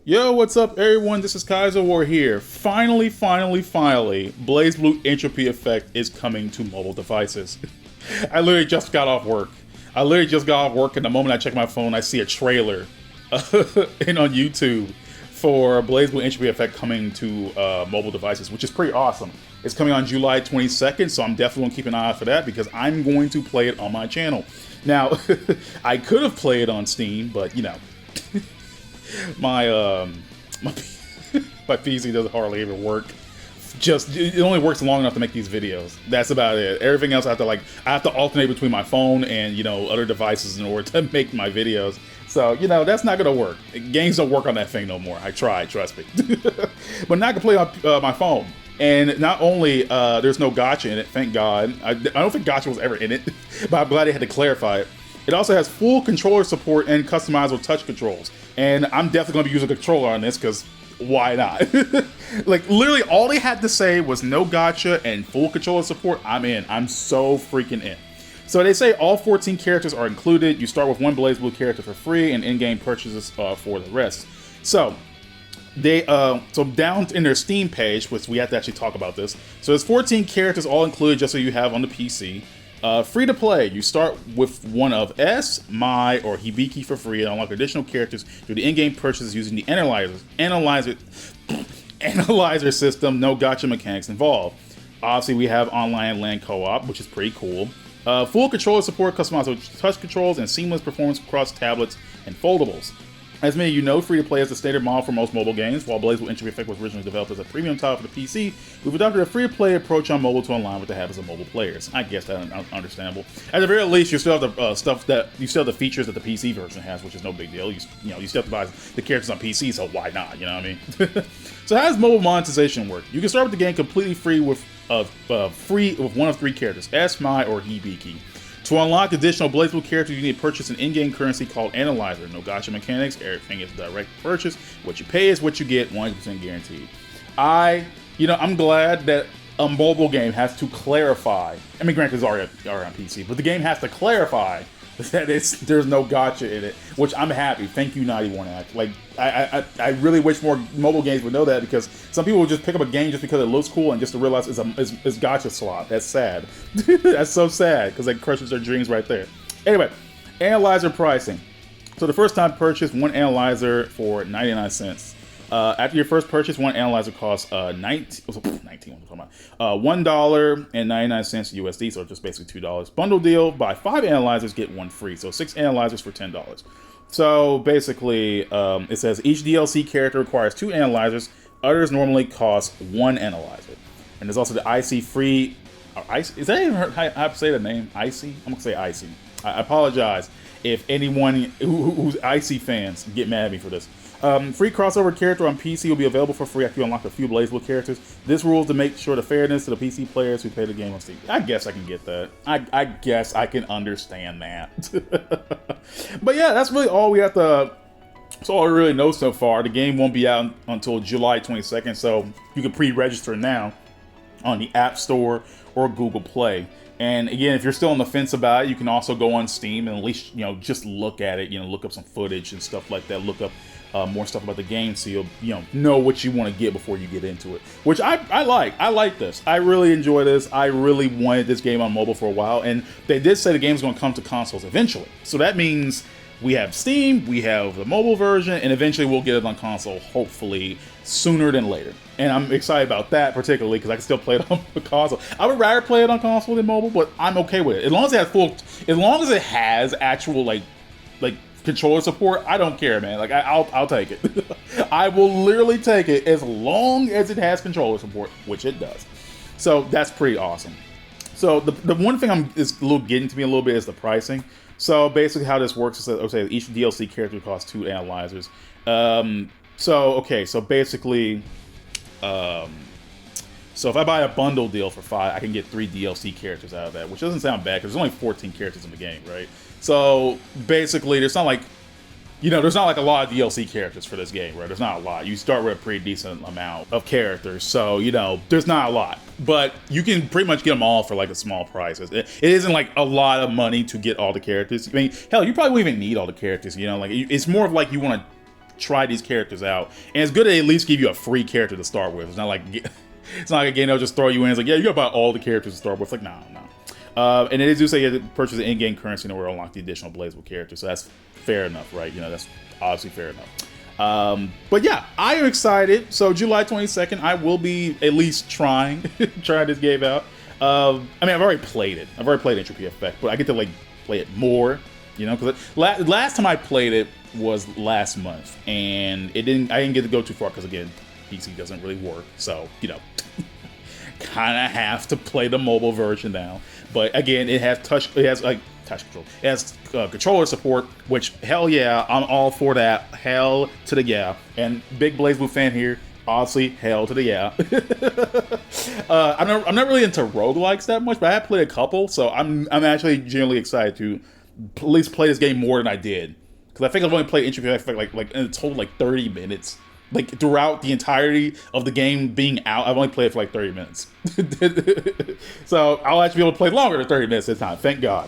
Yo, what's up everyone? This is Kaizouwar here. Finally, BlazBlue Entropy effect is coming to mobile devices. I literally just got off work. And the moment I check my phone, I see a trailer and on YouTube for BlazBlue Entropy effect coming to mobile devices, which is pretty awesome. It's coming on July 22nd, so I'm definitely going to keep an eye out for that because I'm going to play it on my channel. Now, I could have played it on Steam, but you know, my PC doesn't hardly ever work. It only works long enough to make these videos. That's about it. Everything else I have to alternate between my phone and other devices in order to make my videos. So that's not gonna work. Games don't work on that thing no more. I tried, trust me. But now I can play on my phone. And not only there's no gacha in it, thank God. I don't think gacha was ever in it, but I'm glad they had to clarify it. It also has full controller support and customizable touch controls. And I'm definitely going to be using a controller on this because why not? Like, literally all they had to say was no gacha and full controller support. I'm in. I'm so freaking in. So they say all 14 characters are included. You start with one BlazBlue character for free and in-game purchases for the rest. So they so down in their Steam page, which we have to actually talk about this. So there's 14 characters all included just so you have on the PC. Free to play, you start with one of S, Mai, or Hibiki for free and unlock additional characters through the in-game purchases using the analyzer system. No gacha mechanics involved. Obviously, we have online and LAN co-op, which is pretty cool. Full controller support, customizable touch controls, and seamless performance across tablets and foldables. As many of you know, free-to-play is the standard model for most mobile games. While BlazBlue Entropy Effect was originally developed as a premium title for the PC, we've adopted a free-to-play approach on mobile to align with the habits of mobile players. I guess that's understandable. At the very least, you still have the features that the PC version has, which is no big deal. You still have to buy the characters on PC, so why not? You know what I mean? So how does mobile monetization work? You can start with the game completely free with one of three characters: S, Mai, or Hibiki. To unlock additional BlazBlue characters, you need to purchase an in-game currency called Analyzer. No gacha mechanics, everything is direct purchase. What you pay is what you get, 100% guaranteed. I'm glad that a mobile game has to clarify. I mean, granted, it's already on PC, but the game has to clarify that there's no gacha in it, which I'm happy. Thank you, 91 Act. Like, I really wish more mobile games would know that, because some people would just pick up a game just because it looks cool and just to realize it's gacha slot. That's sad. That's so sad, because that crushes their dreams right there. Anyway, analyzer pricing. So the first time purchase, one analyzer for 99 cents. After your first purchase, one analyzer costs $1.99 USD, so just basically $2. Bundle deal: buy 5 analyzers, get 1 free, so 6 analyzers for $10. So basically, it says each DLC character requires 2 analyzers. Others normally cost 1 analyzer. And there's also the IC free. Is that even how to say the name? IC? I'm gonna say IC. I apologize if anyone who's IC fans get mad at me for this. Free crossover character on PC will be available for free after you unlock a few BlazBlue characters. This rule is to make sure the fairness to the PC players who play the game on Steam. I guess I can get that. I guess I can understand that. But yeah, that's really all we have to. That's all I really know so far. The game won't be out until July 22nd, so you can pre-register now on the App Store or Google Play. And again, if you're still on the fence about it, you can also go on Steam and at least just look at it. Look up some footage and stuff like that. Look up more stuff about the game, so you'll know what you want to get before you get into it. Which I like. I like this. I really enjoy this. I really wanted this game on mobile for a while, and they did say the game's going to come to consoles eventually. So that means we have Steam, we have the mobile version, and eventually we'll get it on console, hopefully sooner than later. And I'm excited about that, particularly because I can still play it on the console. I would rather play it on console than mobile, but I'm okay with it. As long as it has actual like controller support, I don't care, man. Like, I'll take it. I will literally take it as long as it has controller support, which it does. So that's pretty awesome. So the one thing is getting to me a little bit is the pricing. So basically how this works is that, okay, each DLC character costs 2 analyzers. So basically, so if I buy a bundle deal for 5, I can get 3 DLC characters out of that, which doesn't sound bad because there's only 14 characters in the game, right? So basically, there's not like a lot of DLC characters for this game, right? There's not a lot. You start with a pretty decent amount of characters, so there's not a lot. But you can pretty much get them all for like a small price. It isn't like a lot of money to get all the characters. I mean, hell, you probably won't even need all the characters. Like, it's more of like you want to try these characters out. And it's good to at least give you a free character to start with. It's not like a game that'll just throw you in. It's like, yeah, you got to buy all the characters to start with. It's like, no. And they do say you have to purchase the in-game currency in order to unlock the additional BlazBlue characters. So that's fair enough, right? You know, that's obviously fair enough. But yeah, I am excited. So July 22nd, I will be at least trying this game out. I mean, I've already played it. I've already played Entropy Effect, but I get to like play it more, you know, because last time I played it was last month, and I didn't get to go too far because again, PC doesn't really work. So, you know, kind of have to play the mobile version now. But again, it has touch control. It has controller support, which hell yeah, I'm all for that. Hell to the yeah. And big BlazBlue fan here. Obviously, hell to the yeah. I'm not really into roguelikes that much, but I have played a couple, so I'm actually genuinely excited to at least play this game more than I did. Because I think I've only played Entropy Effect like in total like 30 minutes. Like throughout the entirety of the game being out, I've only played it for like 30 minutes. So I'll actually be able to play longer than 30 minutes this time, thank God.